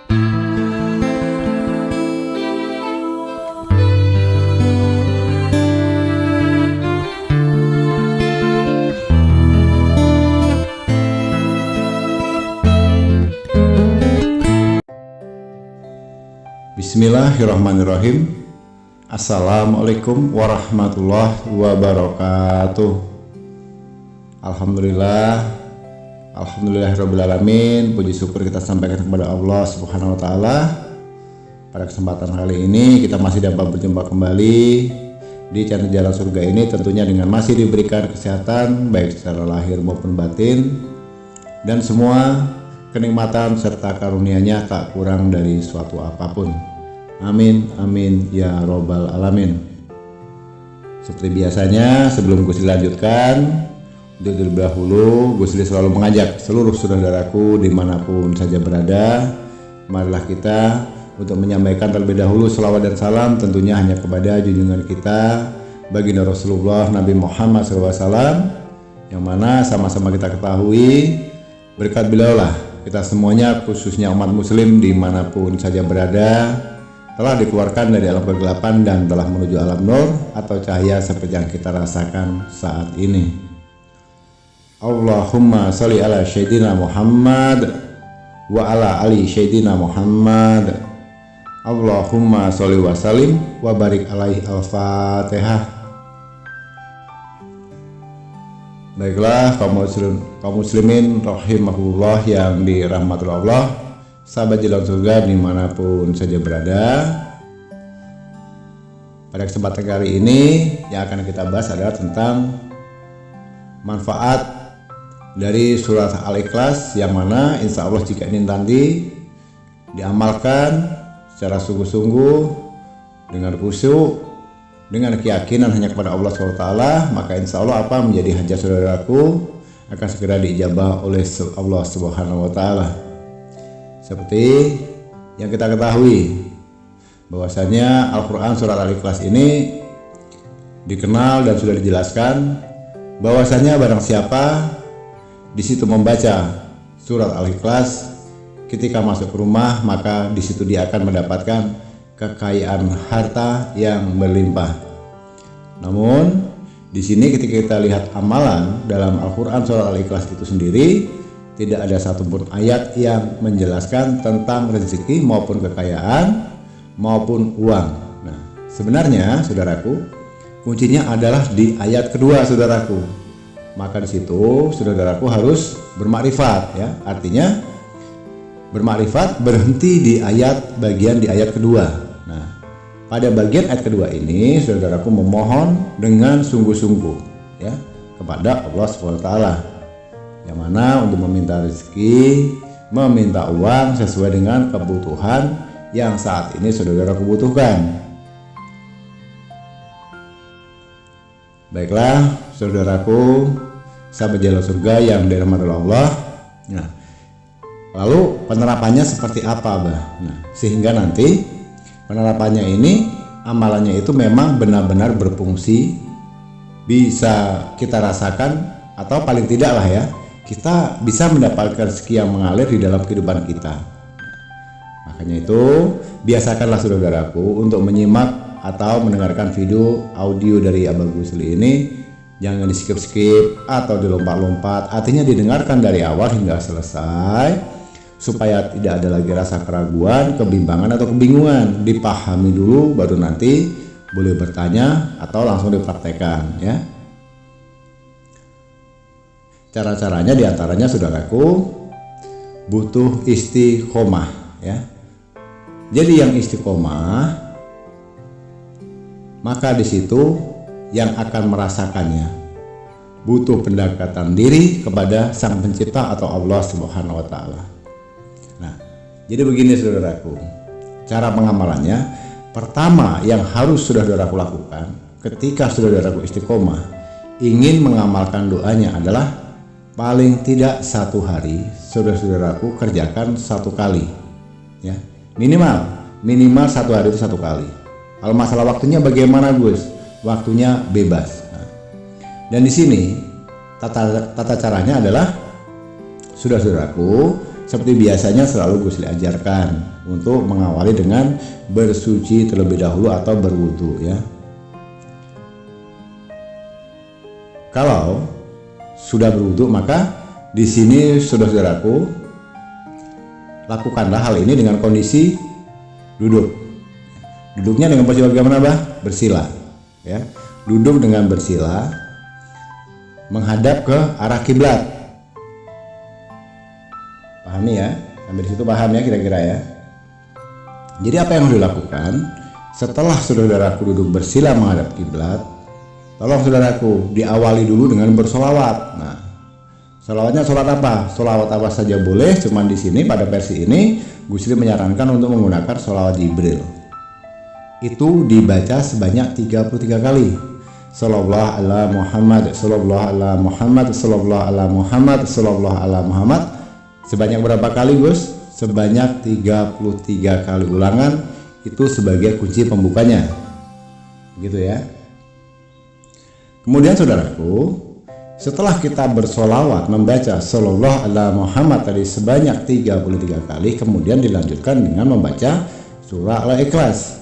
Bismillahirrahmanirrahim. Assalamualaikum warahmatullahi wabarakatuh. Alhamdulillahirrabbilalamin. Puji syukur kita sampaikan kepada Allah Subhanahu wa ta'ala. Pada kesempatan kali ini kita masih dapat berjumpa kembali di channel Jalan Surga ini, tentunya dengan masih diberikan kesehatan baik secara lahir maupun batin, dan semua kenikmatan serta karunia-Nya tak kurang dari suatu apapun. Amin, amin, ya robbal alamin. Seperti biasanya, sebelum Gus dilanjutkan, terlebih dahulu Gus selalu mengajak seluruh saudaraku dimanapun saja berada, marilah kita untuk menyampaikan terlebih dahulu selawat dan salam tentunya hanya kepada junjungan kita baginda Rasulullah Nabi Muhammad SAW, yang mana sama-sama kita ketahui berkat beliaulah kita semuanya, khususnya umat muslim dimanapun saja berada, telah dikeluarkan dari alam kegelapan dan telah menuju alam nur atau cahaya seperti yang kita rasakan saat ini. Allahumma sholli ala Sayyidina Muhammad wa ala ali Sayyidina Muhammad. Allahumma sholli wa sallim wa barik alaihi. Al-Fatihah. Baiklah kaum muslimin rahimahullah yang dirahmati Allah, sahabat Jalan Surga dimanapun saja berada. Pada kesempatan kali ini yang akan kita bahas adalah tentang manfaat dari surat Al-Ikhlas, yang mana insya Allah jika ini nanti diamalkan secara sungguh-sungguh dengan khusyuk, dengan keyakinan hanya kepada Allah SWT, maka insya Allah apa menjadi hajat saudaraku akan segera diijabah oleh Allah Subhanahu wa ta'ala. Seperti yang kita ketahui bahwasanya Al-Quran surat Al-Ikhlas ini dikenal dan sudah dijelaskan bahwasanya barang siapa di situ membaca surat Al-Ikhlas ketika masuk ke rumah, maka di situ dia akan mendapatkan kekayaan harta yang berlimpah. Namun di sini ketika kita lihat amalan dalam Al-Quran surat Al-Ikhlas itu sendiri, tidak ada satupun ayat yang menjelaskan tentang rezeki maupun kekayaan maupun uang. Nah, sebenarnya saudaraku, kuncinya adalah di ayat kedua saudaraku. Maka di situ saudaraku harus bermakrifat, ya. Artinya bermakrifat berhenti di bagian di ayat kedua. Nah, pada bagian ayat kedua ini saudaraku memohon dengan sungguh-sungguh, ya, kepada Allah SWT, yang mana untuk meminta rezeki, meminta uang sesuai dengan kebutuhan yang saat ini saudaraku butuhkan. Baiklah saudaraku, sahabat Jalan Surga yang dirahmati Allah. Nah, lalu penerapannya seperti apa, Bah? Nah, sehingga nanti penerapannya ini, amalannya itu memang benar-benar berfungsi, bisa kita rasakan, atau paling tidak lah ya, kita bisa mendapatkan rezeki yang mengalir di dalam kehidupan kita. Makanya itu biasakanlah saudaraku untuk menyimak atau mendengarkan video audio dari Abang Gusli ini, jangan di skip-skip atau dilompat-lompat, artinya didengarkan dari awal hingga selesai supaya tidak ada lagi rasa keraguan, kebimbangan atau kebingungan. Dipahami dulu baru nanti boleh bertanya atau langsung dipraktekkan, ya. Cara-caranya diantaranya saudaraku butuh istiqomah, ya. Jadi yang istiqomah, maka di situ yang akan merasakannya butuh pendekatan diri kepada Sang Pencipta atau Allah Subhanahu wa ta'ala. Nah, jadi begini saudaraku, cara pengamalannya. Pertama yang harus saudaraku lakukan ketika saudaraku istiqomah ingin mengamalkan doanya adalah paling tidak satu hari saudaraku kerjakan satu kali, ya, minimal satu hari itu satu kali. Kalau masalah waktunya bagaimana, Gus? Waktunya bebas. Nah, dan di sini tata caranya adalah saudaraku seperti biasanya selalu Gus Li ajarkan untuk mengawali dengan bersuci terlebih dahulu atau berwudu ya. Kalau sudah berwudu maka di sini saudaraku lakukanlah hal ini dengan kondisi duduk. Duduknya dengan posisi bagaimana, bersila ya. Duduk dengan bersila menghadap ke arah kiblat. Pahami ya? Sampai di situ paham ya kira-kira ya. Jadi apa yang harus dilakukan setelah saudaraku duduk bersila menghadap kiblat? Tolong saudaraku diawali dulu dengan bersolawat. Nah, solawatnya sholat apa? Solawat apa saja boleh. Cuman di sini pada versi ini Gus Li menyarankan untuk menggunakan solawat Jibril. Itu dibaca sebanyak 33 kali. Sallallahu ala Muhammad, sallallahu ala Muhammad, sallallahu ala Muhammad, sallallahu ala Muhammad. Sebanyak berapa kali Gus? Sebanyak 33 kali ulangan. Itu sebagai kunci pembukanya. Gitu ya. Kemudian saudaraku, setelah kita bersolawat membaca sallallahu ala Muhammad tadi sebanyak 33 kali, kemudian dilanjutkan dengan membaca surah Al-Ikhlas.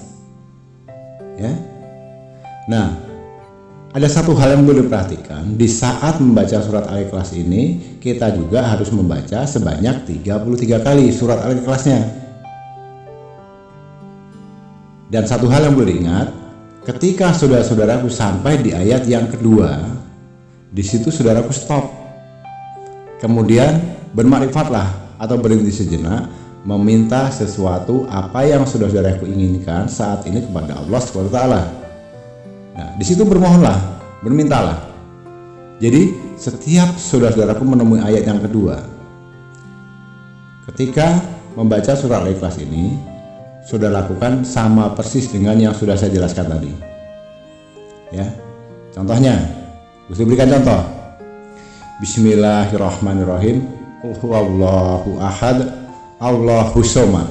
Ya. Nah, ada satu hal yang perlu diperhatikan, di saat membaca surat Al-Ikhlas ini kita juga harus membaca sebanyak 33 kali surat Al-Ikhlasnya. Dan satu hal yang perlu diingat, ketika saudara-saudaraku sampai di ayat yang kedua, di situ saudaraku stop. Kemudian bermakrifatlah atau berhenti sejenak, meminta sesuatu apa yang saudara-saudaraku inginkan saat ini kepada Allah SWT. Nah, di situ bermohonlah, bermintalah. Jadi setiap saudara-saudaraku menemui ayat yang kedua, ketika membaca surat Al-Ikhlas ini, saudara lakukan sama persis dengan yang sudah saya jelaskan tadi. Ya, contohnya, Gus berikan contoh. Bismillahirrahmanirrahim. Huwallahu ahad, Allahu somad.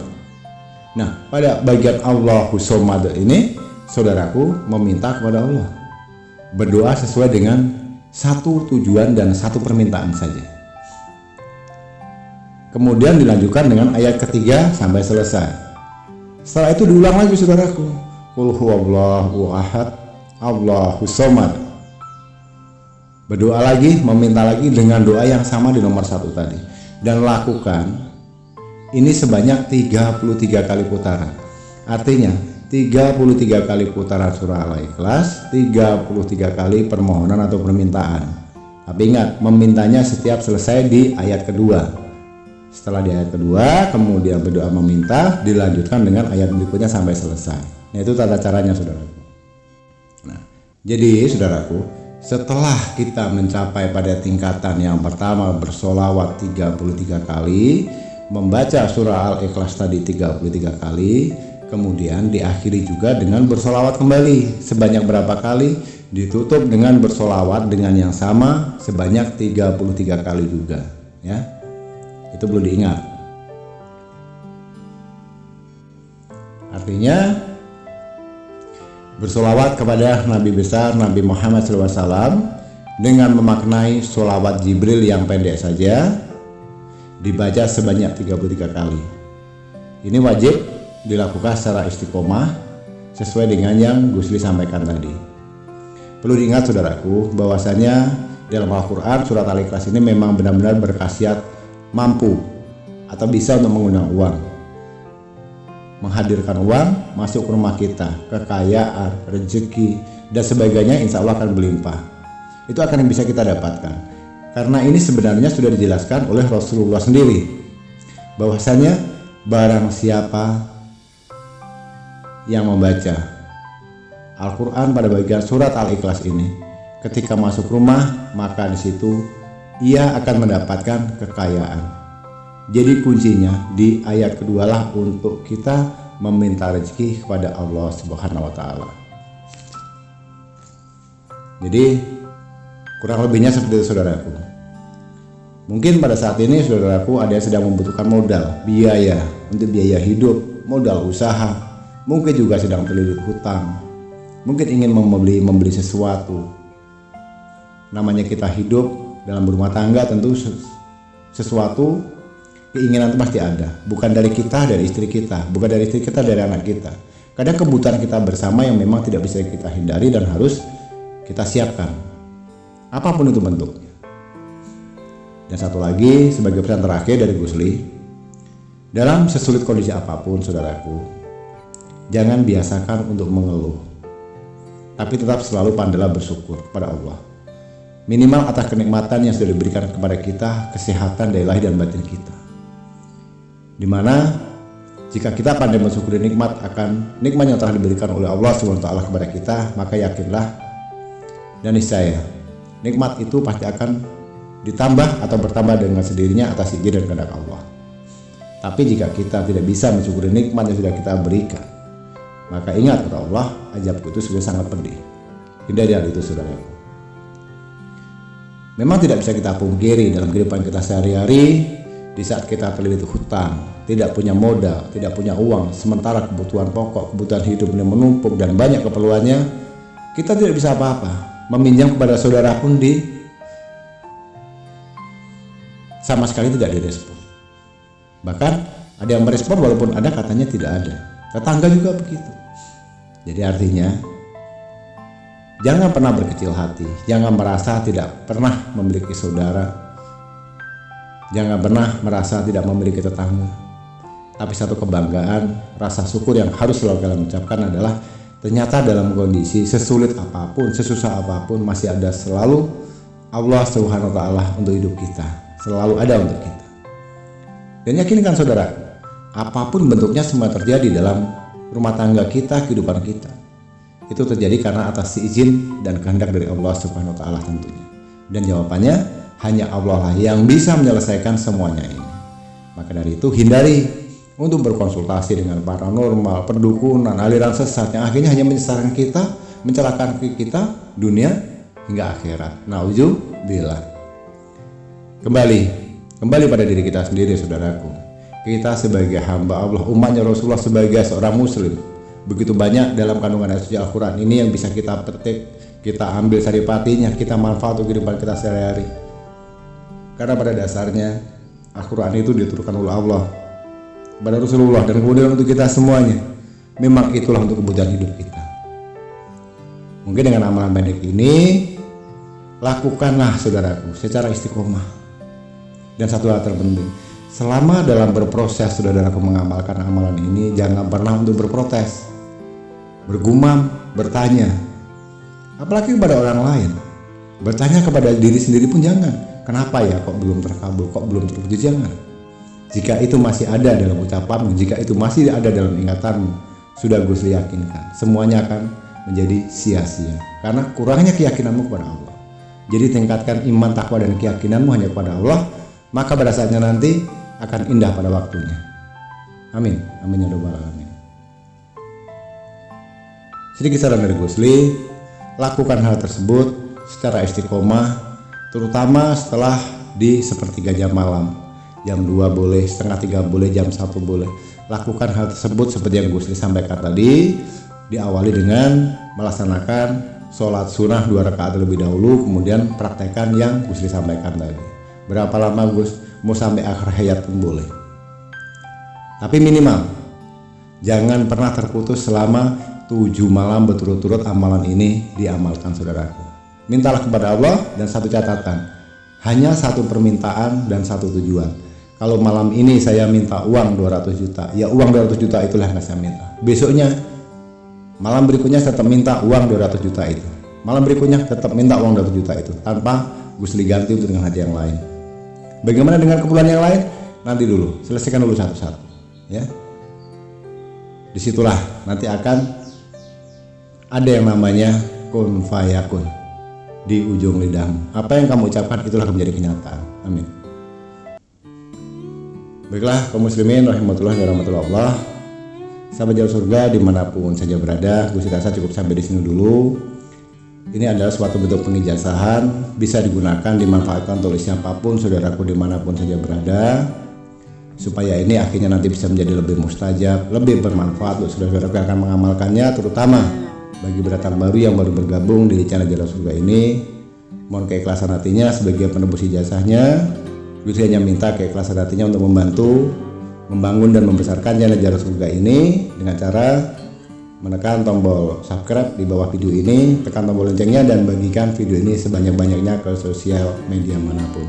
Nah, pada bagian Allahu somad ini saudaraku meminta kepada Allah, berdoa sesuai dengan satu tujuan dan satu permintaan saja. Kemudian dilanjutkan dengan ayat ketiga sampai selesai. Setelah itu diulang lagi saudaraku, Qul huwallahu ahad, Allahu somad. Berdoa lagi, meminta lagi dengan doa yang sama di nomor 1 tadi. Dan lakukan ini sebanyak 33 kali putaran. Artinya 33 kali putaran surah Al-Ikhlas, 33 kali permohonan atau permintaan. Tapi ingat, memintanya setiap selesai di ayat kedua. Setelah di ayat kedua, kemudian berdoa meminta, dilanjutkan dengan ayat berikutnya sampai selesai. Nah, itu tata caranya saudaraku. Nah, jadi saudaraku, setelah kita mencapai pada tingkatan yang pertama bersolawat 33 kali, membaca surah Al-Ikhlas tadi 33 kali, kemudian diakhiri juga dengan bersolawat kembali sebanyak berapa kali, ditutup dengan bersolawat dengan yang sama sebanyak 33 kali juga ya. Itu perlu diingat. Artinya bersolawat kepada Nabi besar Nabi Muhammad SAW dengan memaknai solawat Jibril yang pendek saja, dibaca sebanyak 33 kali. Ini wajib dilakukan secara istiqomah sesuai dengan yang Gus Li sampaikan tadi. Perlu diingat saudaraku bahwasanya dalam Al-Quran surat Al-Ikhlas ini memang benar-benar berkhasiat mampu atau bisa untuk mengundang uang, menghadirkan uang masuk ke rumah kita, kekayaan, rezeki dan sebagainya, insya Allah akan berlimpah. Itu akan yang bisa kita dapatkan. Karena ini sebenarnya sudah dijelaskan oleh Rasulullah sendiri, bahwasanya barang siapa yang membaca Al-Quran pada bagian surat Al-Ikhlas ini, ketika masuk rumah, maka di situ ia akan mendapatkan kekayaan. Jadi kuncinya di ayat kedua lah untuk kita meminta rezeki kepada Allah Subhanahu wa Ta'ala. Jadi kurang lebihnya seperti itu saudaraku. Mungkin pada saat ini saudaraku ada yang sedang membutuhkan modal, biaya untuk biaya hidup, modal usaha, mungkin juga sedang terlilit hutang, mungkin ingin membeli sesuatu. Namanya kita hidup dalam berumah tangga, tentu sesuatu Keinginan itu pasti ada, bukan dari kita, dari istri kita, bukan dari istri kita, dari anak kita. Kadang kebutuhan kita bersama yang memang tidak bisa kita hindari dan harus kita siapkan, apapun itu bentuknya. Dan satu lagi sebagai pesan terakhir dari Gus Li, dalam sesulit kondisi apapun saudaraku, jangan biasakan untuk mengeluh, tapi tetap selalu pandailah bersyukur kepada Allah. Minimal atas kenikmatan yang sudah diberikan kepada kita, kesehatan dari lahir dan batin kita. Dimana jika kita pandai mensyukuri nikmat yang telah diberikan oleh Allah SWT kepada kita, maka yakinlah dan niscaya nikmat itu pasti akan ditambah atau bertambah dengan sendirinya atas izin dan kehendak Allah. Tapi jika kita tidak bisa mensyukuri nikmat yang sudah kita berikan, maka ingat kata Allah, azabku itu sudah sangat pedih. Hindari hal itu saudaraku. Memang tidak bisa kita pungkiri dalam kehidupan kita sehari-hari, di saat kita terlilit hutang, tidak punya modal, tidak punya uang, sementara kebutuhan pokok, kebutuhan hidup yang menumpuk dan banyak keperluannya, kita tidak bisa apa-apa. Meminjam kepada saudara pun sama sekali tidak direspon. Bahkan ada yang merespon walaupun ada katanya tidak ada. Tetangga juga begitu. Jadi artinya jangan pernah berkecil hati, jangan merasa tidak pernah memiliki saudara, jangan pernah merasa tidak memiliki tetangga. Tapi satu kebanggaan, rasa syukur yang harus selalu kalian ucapkan adalah ternyata dalam kondisi sesulit apapun, sesusah apapun, masih ada selalu Allah Subhanahu wa Ta'ala untuk hidup kita, selalu ada untuk kita. Dan yakinkan saudara, apapun bentuknya semua terjadi dalam rumah tangga kita, kehidupan kita, itu terjadi karena atas izin dan kehendak dari Allah Subhanahu wa Ta'ala tentunya. Dan jawabannya hanya Allah lah yang bisa menyelesaikan semuanya ini. Maka dari itu hindari untuk berkonsultasi dengan paranormal, perdukunan, aliran sesat yang akhirnya hanya menyesatkan kita, mencelakakan kita dunia hingga akhirat. Nauzubillah. Kembali pada diri kita sendiri saudaraku. Kita sebagai hamba Allah, umatnya Rasulullah, sebagai seorang muslim, begitu banyak dalam kandungan ayat suci Al-Quran ini yang bisa kita petik, kita ambil saripatinya, kita manfaat untuk kehidupan kita sehari-hari. Karena pada dasarnya Al-Quran itu diturunkan oleh Allah kepada Rasulullah dan kemudian untuk kita semuanya. Memang itulah untuk kebutuhan hidup kita. Mungkin dengan amalan pendek ini lakukanlah saudaraku secara istiqomah. Dan satu hal terpenting, selama dalam berproses saudaraku mengamalkan amalan ini, jangan pernah untuk berprotes, bergumam, bertanya, apalagi kepada orang lain. Bertanya kepada diri sendiri pun jangan. Kenapa ya kok belum terkabul, kok belum terwujud? Jangan. Jika itu masih ada dalam ucapanmu, jika itu masih ada dalam ingatanmu, sudah Gus Li yakinkan, semuanya akan menjadi sia-sia karena kurangnya keyakinanmu kepada Allah. Jadi tingkatkan iman, takwa dan keyakinanmu hanya kepada Allah, maka pada saatnya nanti akan indah pada waktunya. Amin. Amin ya rabbal alamin. Sedikit saran dari Gus Li, lakukan hal tersebut secara istiqomah, terutama setelah di sepertiga jam malam. Jam 2 boleh, setengah 3 boleh, jam 1 boleh. Lakukan hal tersebut seperti yang Gus Li sampaikan tadi. Diawali dengan melaksanakan sholat sunnah 2 rakaat terlebih dahulu, kemudian praktekkan yang Gus Li sampaikan tadi. Berapa lama Gus? Mau sampai akhir hayat pun boleh. Tapi minimal jangan pernah terputus selama 7 malam berturut-turut amalan ini diamalkan saudaraku. Mintalah kepada Allah dan satu catatan, hanya satu permintaan dan satu tujuan. Kalau malam ini saya minta uang 200 juta, ya uang 200 juta itulah yang saya minta. Besoknya, malam berikutnya tetap minta uang 200 juta itu. Malam berikutnya tetap minta uang 200 juta itu, tanpa Gus Li ganti untuk dengan hati yang lain. Bagaimana dengan keperluan yang lain? Nanti dulu, selesaikan dulu satu-satu. Ya, disitulah nanti akan ada yang namanya kun fayakun di ujung lidahmu. Apa yang kamu ucapkan itulah akan menjadi kenyataan. Amin. Baiklah kaum muslimin rahimahullahi wa rahmatullah. Sahabat jalur surga dimanapun saja berada, Gus Li rasa cukup sampai di sini dulu. Ini adalah suatu bentuk pengijazahan, bisa digunakan, dimanfaatkan oleh siapapun saudaraku dimanapun saja berada, supaya ini akhirnya nanti bisa menjadi lebih mustajab, lebih bermanfaat untuk saudara-saudara yang akan mengamalkannya, terutama bagi pendatang baru yang baru bergabung di channel Jalur Surga ini. Mohon keikhlasan hatinya sebagai penebus ijazahnya. Gus hanya minta keikhlasan hatinya untuk membantu membangun dan membesarkan channel Jalan Surga ini dengan cara menekan tombol subscribe di bawah video ini, tekan tombol loncengnya, dan bagikan video ini sebanyak-banyaknya ke sosial media manapun.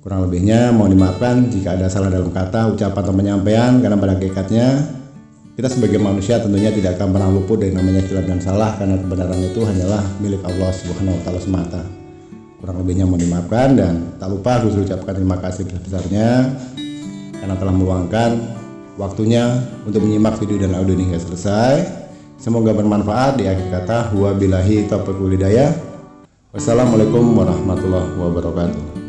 Kurang lebihnya mohon dimaafkan jika ada salah dalam kata, ucapan, atau penyampaian, karena pada hakikatnya kita sebagai manusia tentunya tidak akan pernah luput dari namanya khilaf dan salah, karena kebenaran itu hanyalah milik Allah Subhanahu wa Ta'ala semata. Kurang lebihnya mohon dimaafkan, dan tak lupa Gus ucapkan terima kasih besar-besarnya karena telah meluangkan waktunya untuk menyimak video dan audio ini hingga selesai. Semoga bermanfaat. Di akhir kata, wabillahi taufiq wal hidayah. Wassalamualaikum warahmatullahi wabarakatuh.